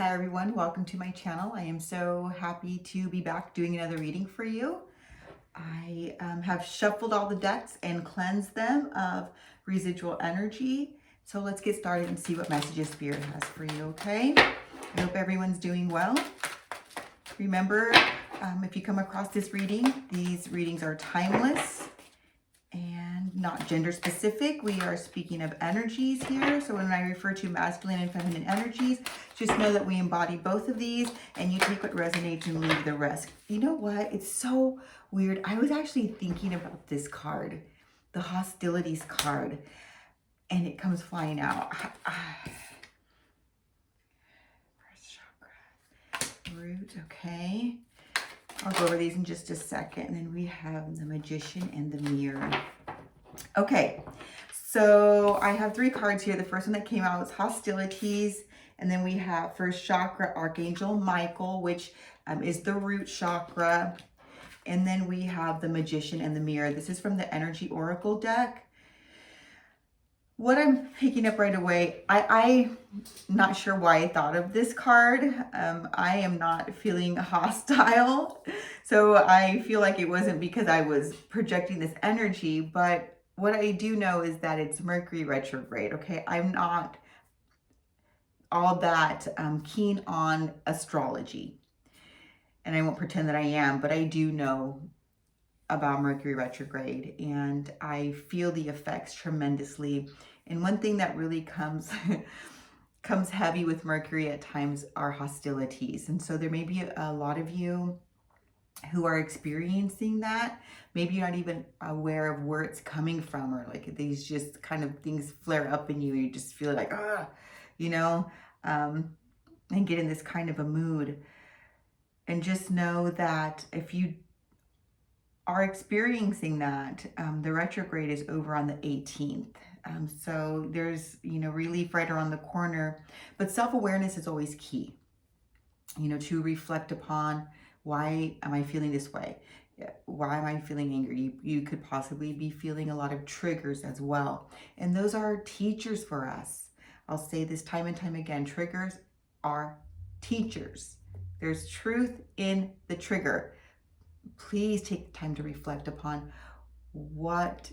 Hi everyone, welcome to my channel. I am so happy to be back doing another reading for you. I have shuffled all the decks and cleansed them of residual energy. So let's get started and see what messages Spirit has for you, okay? I hope everyone's doing well. Remember, if you come across this reading, these readings are timeless and not gender specific. We are speaking of energies here. So when I refer to masculine and feminine energies, just know that we embody both of these and you take what resonates and leave the rest. You know what? It's so weird. I was actually thinking about this card, the hostilities card, and it comes flying out. First chakra, root, okay. I'll go over these in just a second. And then we have the Magician and the Mirror. Okay, so I have three cards here. The first one that came out was Hostilities. And then we have first chakra, Archangel Michael, which is the root chakra. And then we have the Magician and the Mirror. This is from the Energy Oracle deck. What I'm picking up right away, I'm not sure why I thought of this card. I am not feeling hostile. So I feel like it wasn't because I was projecting this energy, but what I do know is that it's Mercury retrograde, okay? I'm not all that keen on astrology. And I won't pretend that I am, but I do know about Mercury retrograde and I feel the effects tremendously. And one thing that really comes heavy with Mercury at times are hostilities. And so there may be a lot of you who are experiencing that. Maybe you're not even aware of where it's coming from, or like these just kind of things flare up in you. You just feel like, and get in this kind of a mood. And just know that if you are experiencing that, the retrograde is over on the 18th. So there's, relief right around the corner, but self-awareness is always key, to reflect upon, why am I feeling this way? Why am I feeling angry? You could possibly be feeling a lot of triggers as well. And those are teachers for us. I'll say this time and time again, triggers are teachers. There's truth in the trigger. Please take the time to reflect upon what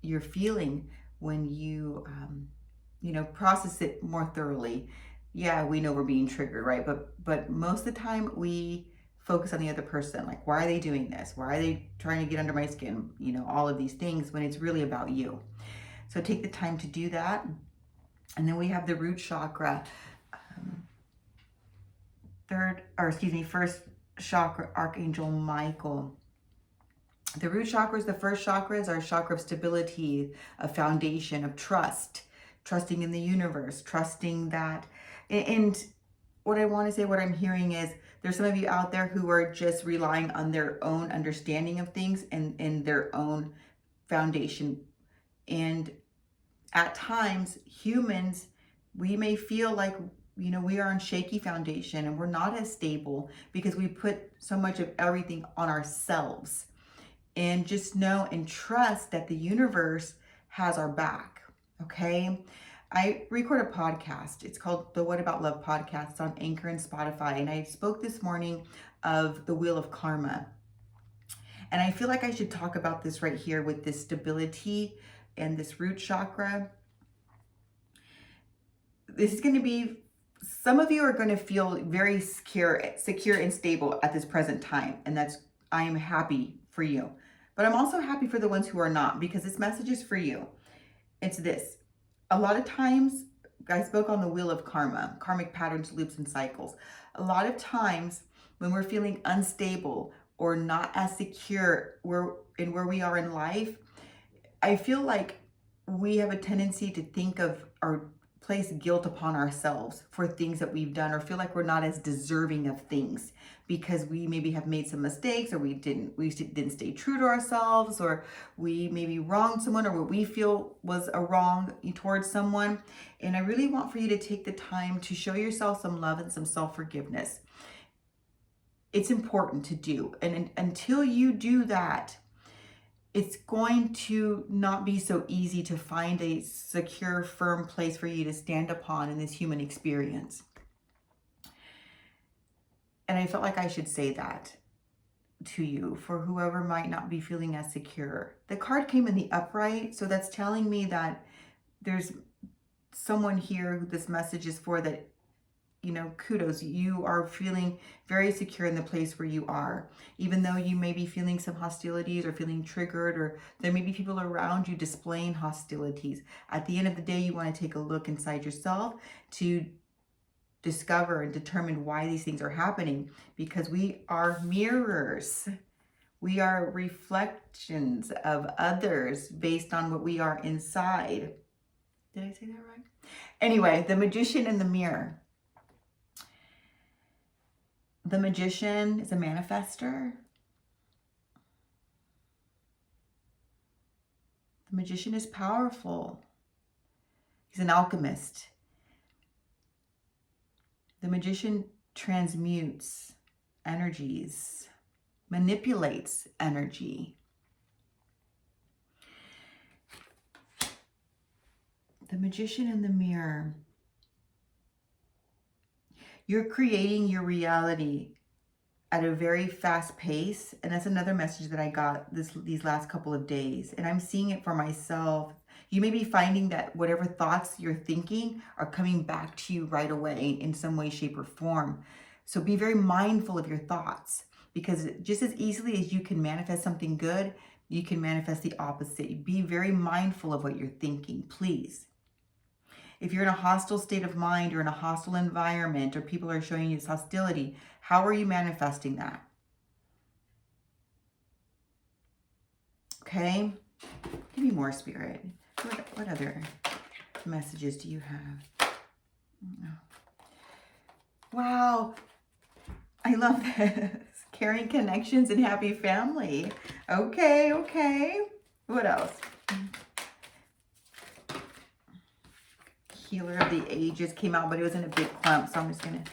you're feeling when you, process it more thoroughly. Yeah, we know we're being triggered, right? But most of the time we focus on the other person. Like, why are they doing this? Why are they trying to get under my skin? All of these things, when it's really about you. So take the time to do that. And then we have the root chakra, first chakra, Archangel Michael. The root chakra is the first chakra, is our chakra of stability, a foundation of trust, trusting in the universe, trusting that. And what I want to say, what I'm hearing is, there's some of you out there who are just relying on their own understanding of things and their own foundation. And at times, humans, we may feel like, we are on shaky foundation and we're not as stable because we put so much of everything on ourselves. And just know and trust that the universe has our back, okay? I record a podcast. It's called the What About Love podcast. It's on Anchor and Spotify. And I spoke this morning of the Wheel of Karma. And I feel like I should talk about this right here with this stability and this root chakra. This is going to be, some of you are going to feel very secure and stable at this present time. And I am happy for you. But I'm also happy for the ones who are not, because this message is for you. It's this. A lot of times, I spoke on the wheel of karma, karmic patterns, loops, and cycles. A lot of times when we're feeling unstable or not as secure where we are in life, I feel like we have a tendency to think of or place guilt upon ourselves for things that we've done, or feel like we're not as deserving of things because we maybe have made some mistakes, or we didn't stay true to ourselves, or we maybe wronged someone, or what we feel was a wrong towards someone. And I really want for you to take the time to show yourself some love and some self-forgiveness. It's important to do. And until you do that, it's going to not be so easy to find a secure, firm place for you to stand upon in this human experience. And I felt like I should say that to you for whoever might not be feeling as secure. The card came in the upright, so that's telling me that there's someone here who this message is for, that, you know, kudos, you are feeling very secure in the place where you are, even though you may be feeling some hostilities or feeling triggered, or there may be people around you displaying hostilities. At the end of the day, you want to take a look inside yourself to discover and determine why these things are happening, because we are mirrors. We are reflections of others based on what we are inside. Did I say that right? Anyway, the Magician and the Mirror. The Magician is a manifester. The Magician is powerful. He's an alchemist. The Magician transmutes energies, manipulates energy. The Magician in the Mirror. You're creating your reality at a very fast pace. And that's another message that I got these last couple of days. And I'm seeing it for myself. You may be finding that whatever thoughts you're thinking are coming back to you right away in some way, shape, or form. So be very mindful of your thoughts, because just as easily as you can manifest something good, you can manifest the opposite. Be very mindful of what you're thinking, please. If you're in a hostile state of mind or in a hostile environment, or people are showing you this hostility, how are you manifesting that? Okay? Give me more, Spirit. What other messages do you have? Wow. I love this. Caring connections and happy family. Okay, okay. What else? Healer of the Ages came out, but it was in a big clump, so I'm just going to...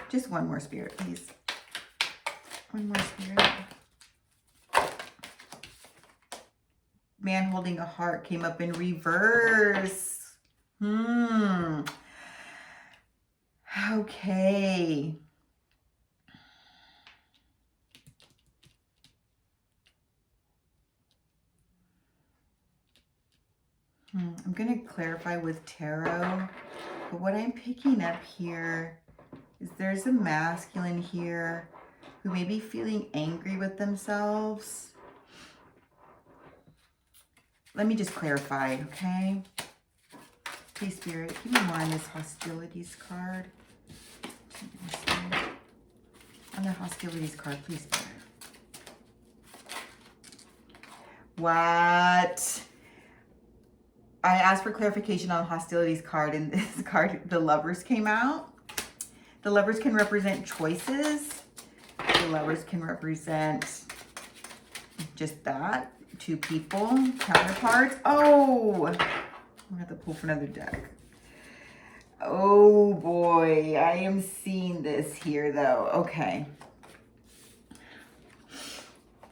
Just one more, Spirit, please. One more, Spirit. Man holding a heart came up in reverse. Okay. I'm going to clarify with tarot, but what I'm picking up here is there's a masculine here who may be feeling angry with themselves. Let me just clarify, okay? Please, Spirit, give me more on this hostilities card. On the hostilities card, please, Spirit. What? I asked for clarification on the hostilities card, and this card, the Lovers, came out. The Lovers can represent choices. The Lovers can represent just that. Two people, counterparts. Oh, I'm gonna have to pull for another deck. Oh boy, I am seeing this here though. Okay.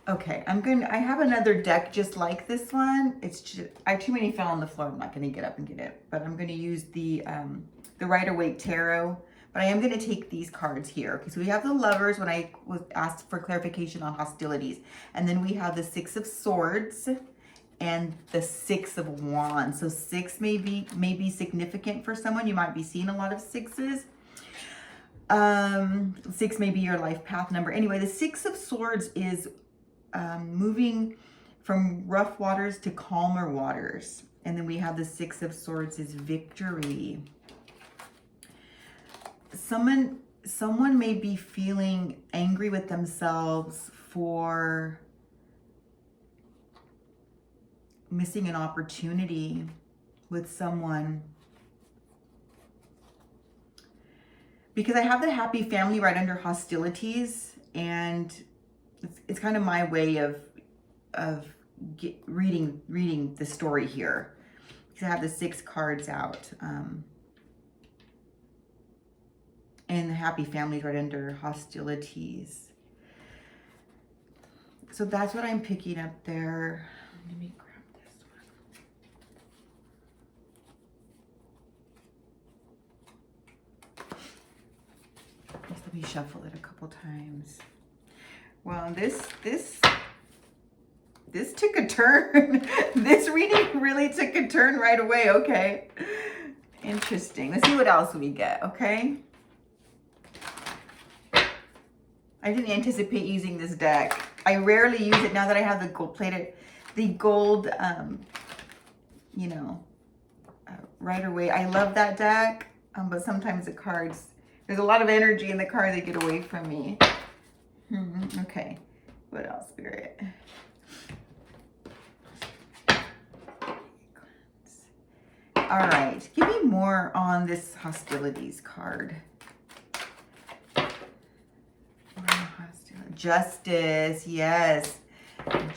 Okay, I have another deck just like this one. It's just, too many fell on the floor. I'm not gonna get up and get it, but I'm gonna use the Rider-Waite Tarot. But I am gonna take these cards here. Okay, so we have the Lovers when I was asked for clarification on hostilities. And then we have the Six of Swords and the Six of Wands. So 6 may be significant for someone. You might be seeing a lot of 6s. 6 may be your life path number. Anyway, the Six of Swords is moving from rough waters to calmer waters. And then we have the Six of Swords is victory. Someone may be feeling angry with themselves for missing an opportunity with someone. Because I have the happy family right under hostilities, and it's kind of my way of reading the story here, because I have the 6 cards out, and the happy families right under hostilities. So that's what I'm picking up there. Let me grab this one. Where's the Let me shuffle it a couple times. Well, this took a turn. This reading really took a turn right away. Okay. Interesting. Let's see what else we get, okay? I didn't anticipate using this deck. I rarely use it now that I have the gold, you know, Rider Waite. I love that deck, but sometimes the cards, there's a lot of energy in the cards that get away from me. Okay, what else, Spirit? All right, give me more on this hostilities card. Justice, yes.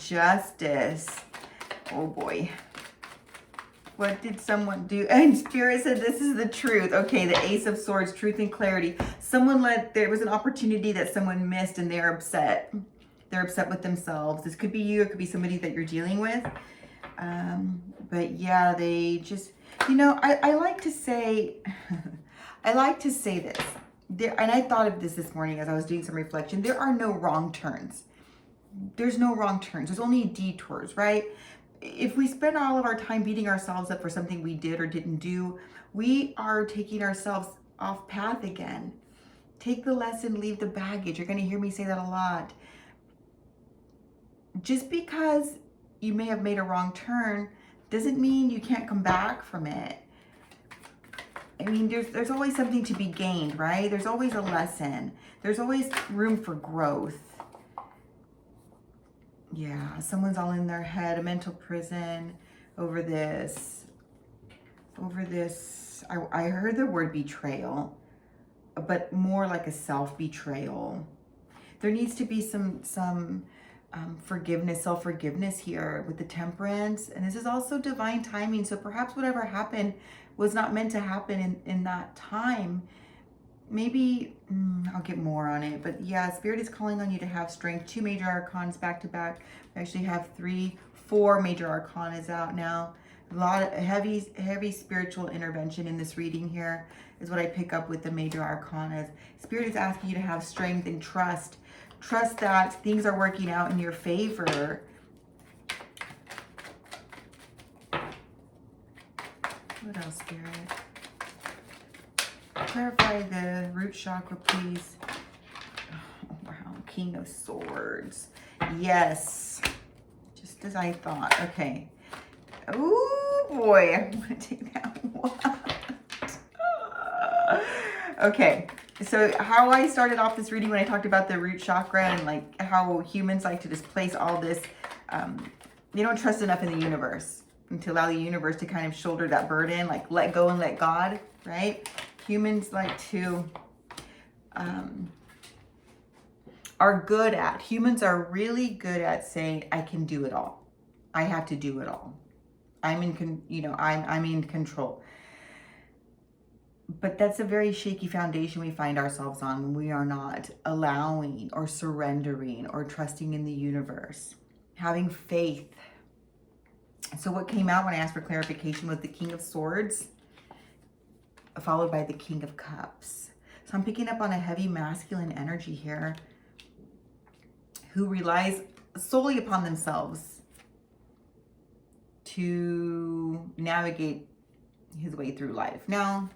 Justice. Oh boy. What did someone do? And Spirit said this is the truth. Okay, the Ace of Swords, truth and clarity. There was an opportunity that someone missed and they're upset. They're upset with themselves. This could be you, it could be somebody that you're dealing with. But yeah, they just, you know, I like to say, I like to say this. And I thought of this morning as I was doing some reflection. There are no wrong turns. There's no wrong turns. There's only detours, right? If we spend all of our time beating ourselves up for something we did or didn't do, we are taking ourselves off path again. Take the lesson, leave the baggage. You're going to hear me say that a lot. Just because you may have made a wrong turn doesn't mean you can't come back from it. I mean, there's always something to be gained, right? There's always a lesson. There's always room for growth. Yeah, someone's all in their head, a mental prison over this. I heard the word betrayal, but more like a self-betrayal. There needs to be some forgiveness, self-forgiveness here with the Temperance. And this is also divine timing. So perhaps whatever happened was not meant to happen in that time. Maybe, I'll get more on it. But yeah, Spirit is calling on you to have strength. 2 major arcanas back to back. We actually have 4 major arcanas out now. A lot of heavy spiritual intervention in this reading here is what I pick up with the major arcanas. Spirit is asking you to have strength and trust. Trust that things are working out in your favor. What else, Spirit? Clarify the root chakra, please. Oh, wow. King of Swords. Yes. Just as I thought. Okay. Oh, boy. I'm going to take that one. Okay. So how I started off this reading when I talked about the root chakra and like how humans like to displace all this. They don't trust enough in the universe and to allow the universe to kind of shoulder that burden, like let go and let God, right? Humans like to, humans are really good at saying, I can do it all. I have to do it all. I'm in control. But that's a very shaky foundation we find ourselves on when we are not allowing or surrendering or trusting in the universe, having faith. So what came out when I asked for clarification was the King of Swords, followed by the King of Cups. So I'm picking up on a heavy masculine energy here who relies solely upon themselves to navigate his way through life. Now,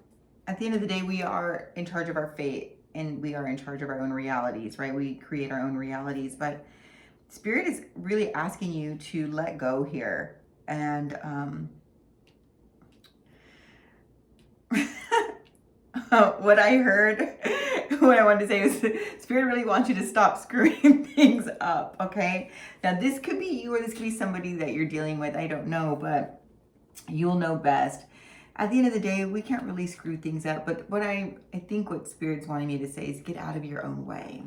at the end of the day, we are in charge of our fate and we are in charge of our own realities, right? We create our own realities, but Spirit is really asking you to let go here. And what I heard, what I wanted to say is Spirit really wants you to stop screwing things up, okay? Now, this could be you or this could be somebody that you're dealing with. I don't know, but you'll know best. At the end of the day, we can't really screw things up. But what I think what Spirit's wanting me to say is get out of your own way,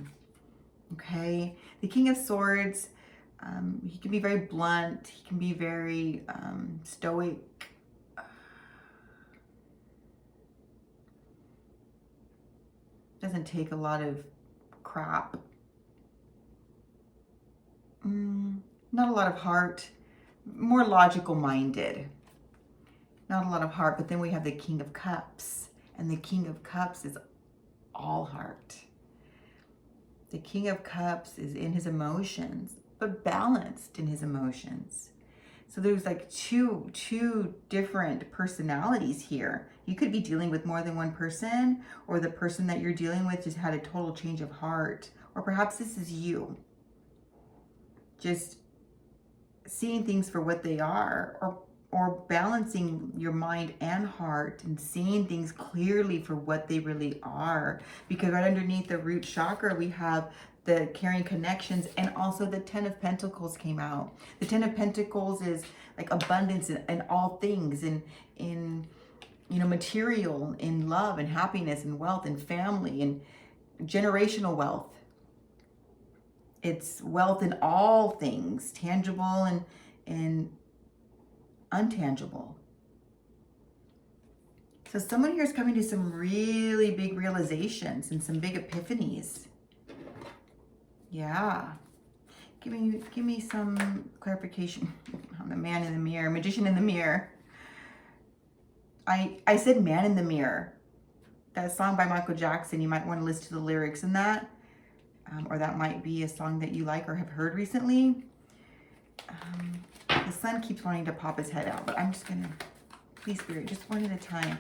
okay? The King of Swords, he can be very blunt. He can be very stoic. Doesn't take a lot of crap. Not a lot of heart. More logical minded. Not a lot of heart. But then we have the King of Cups. And the King of Cups is all heart. The King of Cups is in his emotions, but balanced in his emotions. So there's like two different personalities here. You could be dealing with more than one person, or the person that you're dealing with just had a total change of heart. Or perhaps this is you. Just seeing things for what they are, or balancing your mind and heart and seeing things clearly for what they really are. Because right underneath the root chakra, we have the carrying connections, and also the 10 of Pentacles came out. The 10 of Pentacles is like abundance in all things, in you know, material, in love and happiness and wealth and family and generational wealth. It's wealth in all things, tangible and untangible. So someone here is coming to some really big realizations and some big epiphanies. Yeah. Give me some clarification on the man in the mirror, magician in the mirror. I said man in the mirror. That song by Michael Jackson, you might want to listen to the lyrics in that. Or that might be a song that you like or have heard recently. The sun keeps wanting to pop his head out, but I'm just gonna, please Spirit, just one at a time.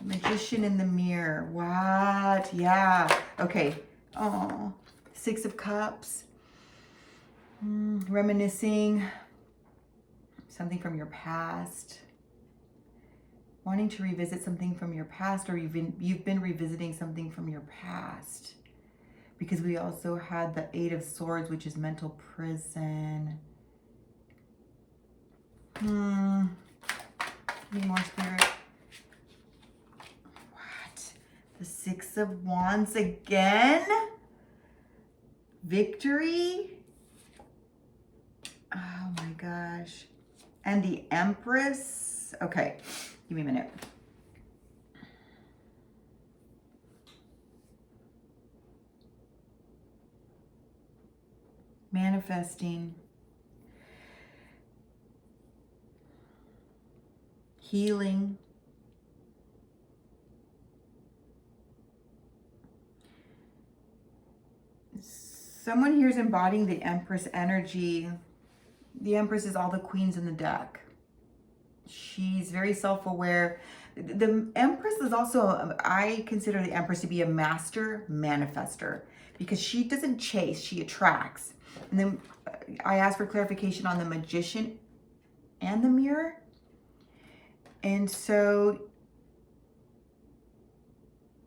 Magician in the mirror. What? Yeah. Okay. Oh, 6 of Cups. Reminiscing something from your past. Wanting to revisit something from your past, or you've been revisiting something from your past. Because we also had the 8 of Swords, which is mental prison. Give me more, Spirit. What? The 6 of Wands again? Victory? Oh my gosh. And the Empress? Okay, give me a minute. Manifesting. Healing. Someone here is embodying the Empress energy. The Empress is all the queens in the deck. She's very self-aware. The Empress is also, I consider the Empress to be a master manifester, because she doesn't chase, she attracts. And then I asked for clarification on the Magician and the mirror. And so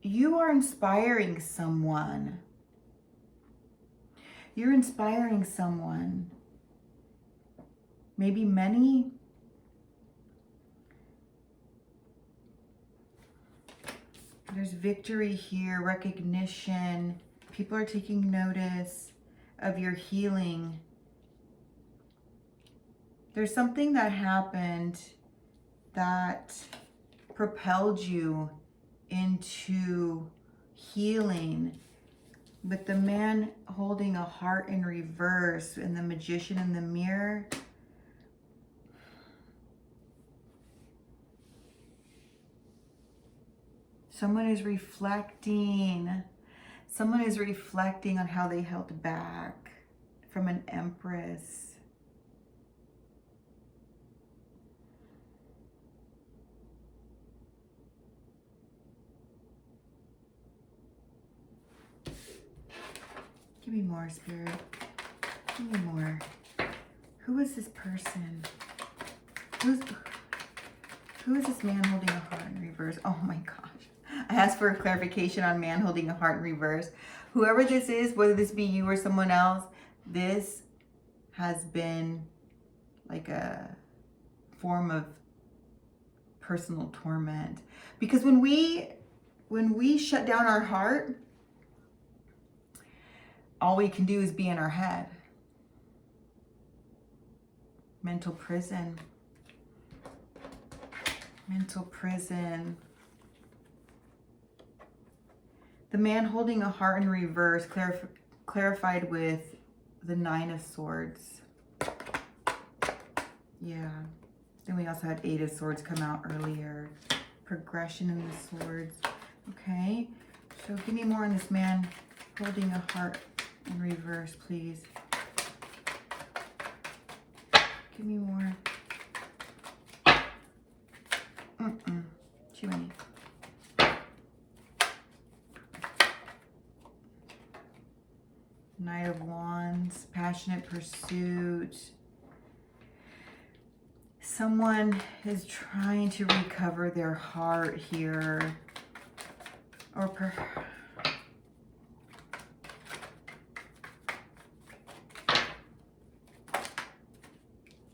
you are inspiring someone. You're inspiring someone. Maybe many. There's victory here, recognition. People are taking notice of your healing. There's something that happened that propelled you into healing. But the man holding a heart in reverse and the Magician in the mirror, someone is reflecting. Someone is reflecting on how they held back from an Empress. Give me more, Spirit. Give me more. Who is this person? Who is this man holding a heart in reverse? Oh my gosh. I asked for a clarification on man holding a heart in reverse. Whoever this is, whether this be you or someone else, this has been like a form of personal torment. Because when we shut down our heart, all we can do is be in our head. Mental prison. Mental prison. The man holding a heart in reverse, clarified with the 9 of Swords. Yeah. Then we also had 8 of Swords come out earlier. Progression in the Swords. Okay. So give me more on this man holding a heart In reverse, please. Give me more. Too many. Knight of Wands, passionate pursuit. Someone is trying to recover their heart here. Or perhaps...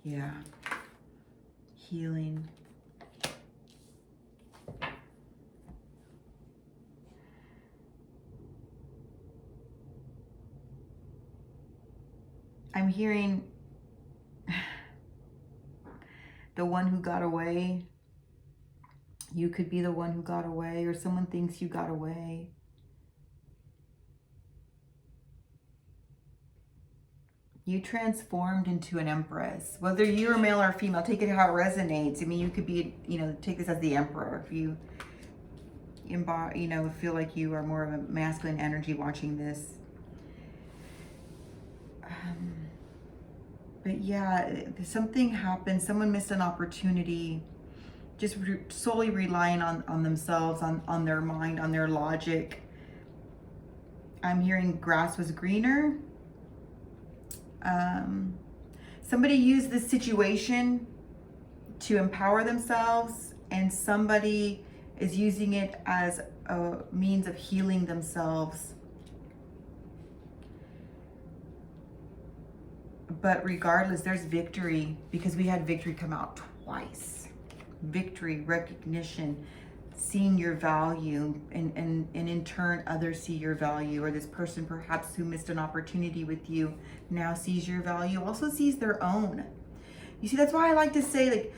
Yeah. Healing. I'm hearing the one who got away. You could be the one who got away, or someone thinks you got away. You transformed into an empress. Whether you're male or female, take it how it resonates. I mean, you could be, you know, take this as the emperor. If you embody, you know, feel like you are more of a masculine energy watching this. But yeah, something happened. Someone missed an opportunity. Just solely relying on themselves, on their mind, on their logic. I'm hearing grass was greener. Somebody used this situation to empower themselves, and somebody is using it as a means of healing themselves. But regardless, there's victory, because we had victory come out twice. Victory, recognition, seeing your value, and in turn others see your value, or this person perhaps who missed an opportunity with you now sees your value, also sees their own. You see, that's why I like to say, like,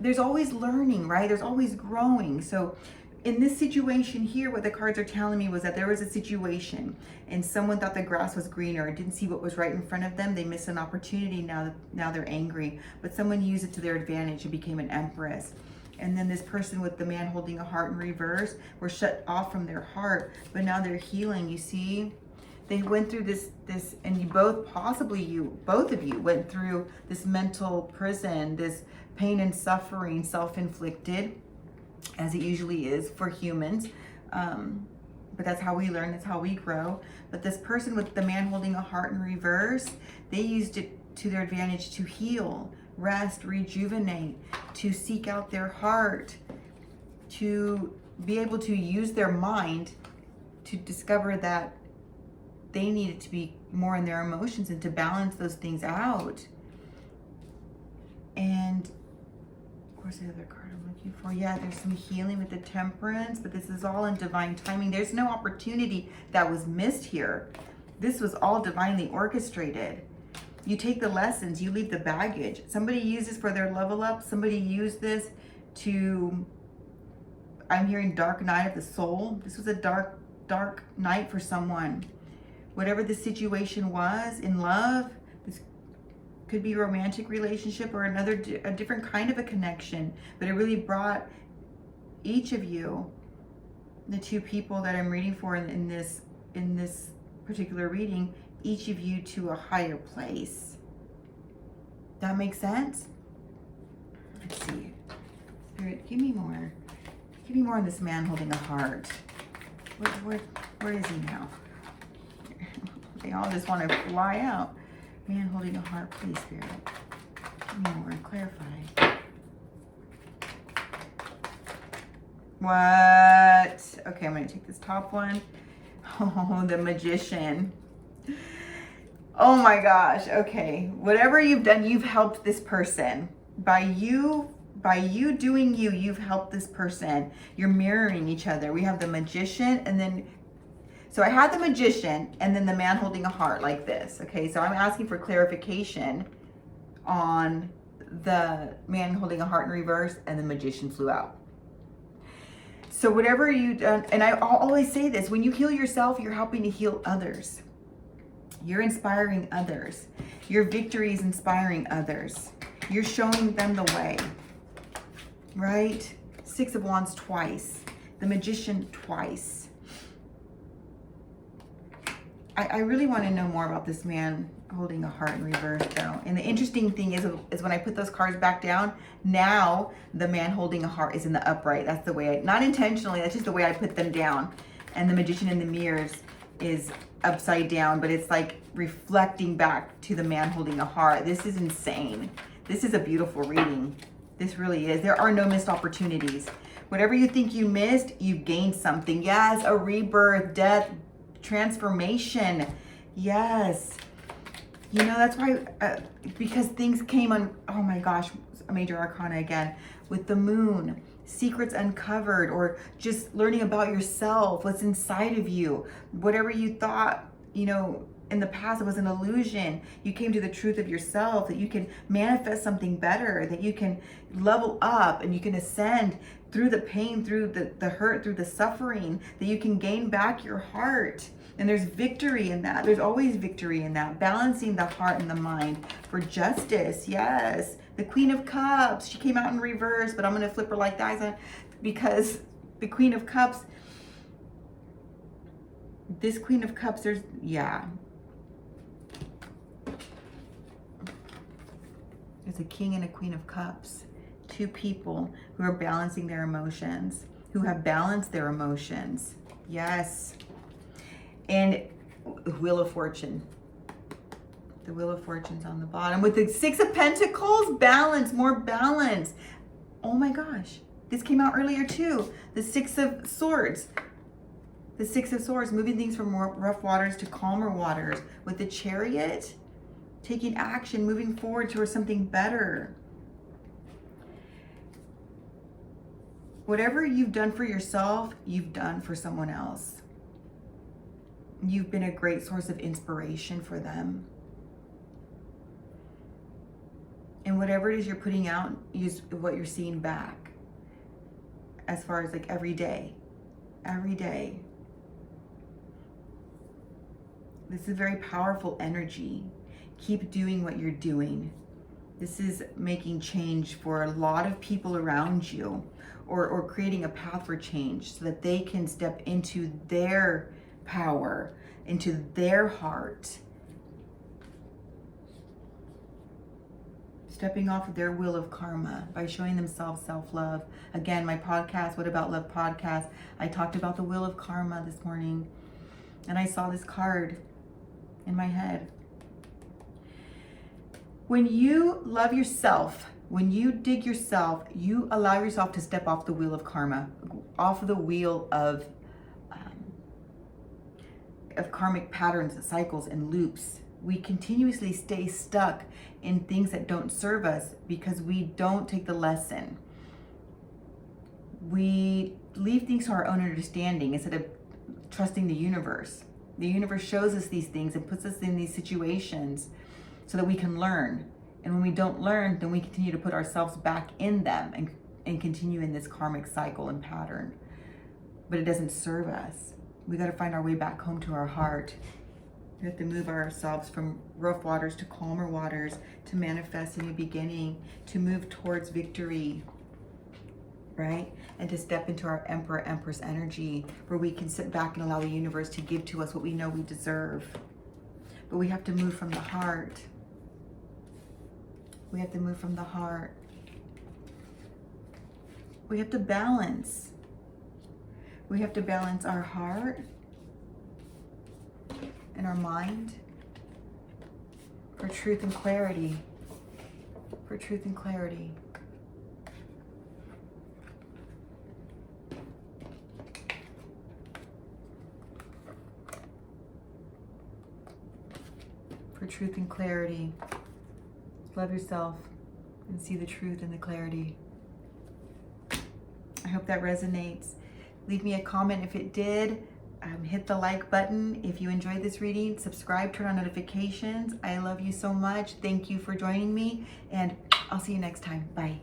there's always learning, right? There's always growing. So in this situation here, what the cards are telling me was that there was a situation and someone thought the grass was greener and didn't see what was right in front of them. They missed an opportunity. Now they're angry, but someone used it to their advantage and became an empress. And then this person with the man holding a heart in reverse were shut off from their heart, but now they're healing. You see, they went through this, and you both, possibly both of you went through this mental prison, this pain and suffering, self-inflicted, as it usually is for humans. But that's how we learn, that's how we grow. But this person with the man holding a heart in reverse, they used it to their advantage to heal, rest, rejuvenate, to seek out their heart, to be able to use their mind to discover that they needed to be more in their emotions and to balance those things out. And where's the other card I'm looking for? Yeah, there's some healing with the Temperance, but this is all in divine timing. There's no opportunity that was missed here. This was all divinely orchestrated. You take the lessons, you leave the baggage. Somebody used this for their level up. Somebody used this to, I'm hearing dark night of the soul. This was a dark night for someone. Whatever the situation was in love, this could be a romantic relationship or a different kind of a connection, but it really brought each of you, the two people that I'm reading for in this particular reading, each of you to a higher place. That makes sense? Let's see. Spirit, give me more. Give me more on this man holding a heart. Where is he now? They all just want to fly out. Man holding a heart, please, Spirit. Give me more. Clarify. What? Okay, I'm going to take this top one. Oh, the Magician. Oh my gosh. Okay. Whatever you've done, you've helped this person. By you doing you've helped this person. You're mirroring each other. We have the Magician, and then, so I had the Magician and then the man holding a heart like this. Okay, so I'm asking for clarification on the man holding a heart in reverse and the Magician flew out. So whatever you done, and I always say this, when you heal yourself, you're helping to heal others. You're inspiring others. Your victory is inspiring others. You're showing them the way, right? Six of Wands twice. The Magician twice. I really want to know more about this man holding a heart in reverse though. And the interesting thing is when I put those cards back down, now the man holding a heart is in the upright. That's the way not intentionally, that's just the way I put them down. And the Magician in the mirrors is upside down, but it's like reflecting back to the man holding a heart. This is insane. This is a beautiful reading. This really is. There are no missed opportunities. Whatever you think you missed, you've gained something. Yes, a rebirth, death, transformation. Yes. You know, that's why, because things came on, oh my gosh, a major arcana again, with the moon, secrets uncovered, or just learning about yourself, what's inside of you. Whatever you thought, you know, in the past it was an illusion. You came to the truth of yourself, that you can manifest something better, that you can level up and you can ascend through the pain, through the hurt, through the suffering, that you can gain back your heart. And there's victory in that. There's always victory in that. Balancing the heart and the mind for justice. Yes. The Queen of Cups. She came out in reverse, but I'm going to flip her like that because the Queen of Cups, this Queen of Cups, there's, yeah. There's a King and a Queen of Cups. Two people who are balancing their emotions, who have balanced their emotions. Yes. And Wheel of Fortune. The Wheel of Fortune's on the bottom with the Six of Pentacles. Balance, more balance. Oh my gosh. This came out earlier too. The Six of Swords. The Six of Swords, moving things from more rough waters to calmer waters. With the Chariot, taking action, moving forward towards something better. Whatever you've done for yourself, you've done for someone else. You've been a great source of inspiration for them. And whatever it is you're putting out, use what you're seeing back. As far as like every day. Every day. This is very powerful energy. Keep doing what you're doing. This is making change for a lot of people around you, or creating a path for change so that they can step into their power, into their heart. Stepping off of their wheel of karma by showing themselves self-love. Again, my podcast, What About Love podcast, I talked about the wheel of karma this morning, and I saw this card in my head. When you love yourself, when you dig yourself, you allow yourself to step off the wheel of karma, off of the wheel of karmic patterns, cycles, and loops. We continuously stay stuck in things that don't serve us because we don't take the lesson. We leave things to our own understanding instead of trusting the universe. The universe shows us these things and puts us in these situations so that we can learn. And when we don't learn, then we continue to put ourselves back in them and continue in this karmic cycle and pattern. But it doesn't serve us. We got to find our way back home to our heart. We have to move ourselves from rough waters to calmer waters, to manifest a new beginning, to move towards victory, right? And to step into our Emperor, Empress energy, where we can sit back and allow the universe to give to us what we know we deserve. But we have to move from the heart. We have to move from the heart. We have to balance. We have to balance our heart and our mind for truth and clarity. For truth and clarity. For truth and clarity. Love yourself and see the truth and the clarity. I hope that resonates. Leave me a comment if it did. Hit the like button if you enjoyed this reading. Subscribe, turn on notifications. I love you so much. Thank you for joining me, and I'll see you next time. Bye.